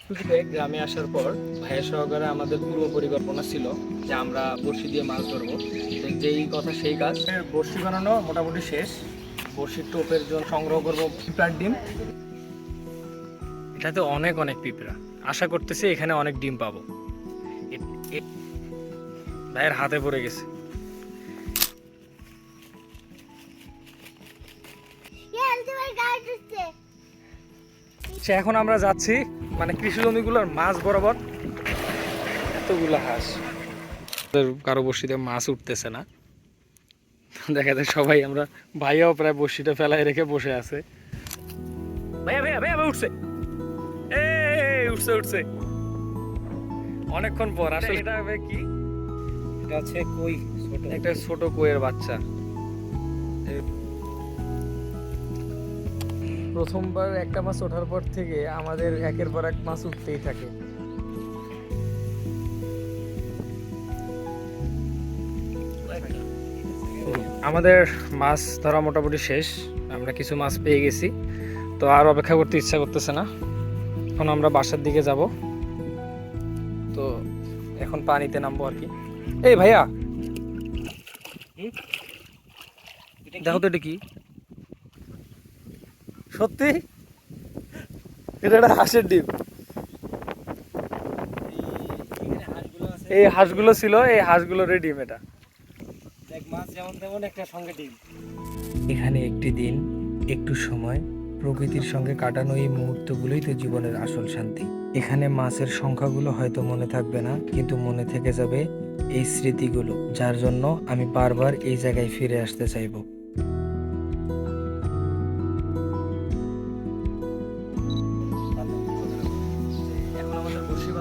ছুটিতে গ্রামে আসার পর ভাইয়ের সহকারে আমাদের পূর্ব পরিকল্পনা ছিল যে আমরা বড়শি দিয়ে মাছ ধরবো। তো যেই কথা সেই কাজ, বড়শি বানানো মোটামুটি শেষ। বড়শির টোপের জন্য সংগ্রহ করবো পিঁপড়ার ডিম। এটাতে অনেক অনেক পিঁপড়া, আশা করতেছি এখানে অনেক ডিম পাবো। ভাইয়ের হাতে পড়ে গেছে। এখন আমরা যাচ্ছি মানে কৃষি জমিগুলোর মাছ বরাবর। এতগুলো হাঁস, কারো বড়শিতে মাছ উঠতেছে না। দেখা যায় সবাই আমরা, ভাইয়াও প্রায় বড়শিটা ফেলায় রেখে বসে আছে। ভাইয়া ভাইয়া ভাইয়া ভাই উঠছে, এই উঠছে উঠছে অনেকক্ষণ পর। আসলে এটা হবে কি, এটা হচ্ছে কই, একটা ছোট কইয়ের বাচ্চা। প্রথমবার একটা মাছ ওঠার পর থেকে আমাদের একের পর এক মাছ উঠতেই থাকে। আমাদের মাছ ধরা মোটামুটি শেষ, আমরা কিছু মাছ পেয়ে গেছি। তো আর অপেক্ষা করতে ইচ্ছা করতেছে না, এখন আমরা বাসার দিকে যাব। তো এখন পানিতে নামবো আর কি। এই ভাইয়া দেখো তো এটা কি, সত্যি এটা একটা হাঁসের ডিম। এই হাঁসগুলো ছিল, এই হাঁসগুলোর ডিম এটা। দেখ মাছ যেমন তেমন একটা সঙ্গে ডিম। এখানে একটি দিন, একটু সময়, প্রকৃতির সঙ্গে কাটানো এই মুহূর্তগুলোই তো জীবনের আসল শান্তি। এখানে মাছের সংখ্যাগুলো হয়তো মনে থাকবে না, কিন্তু মনে থেকে যাবে এই স্মৃতিগুলো, যার জন্য আমি বারবার এই জায়গায় ফিরে আসতে চাইবো। এখন আমাদের বড়শি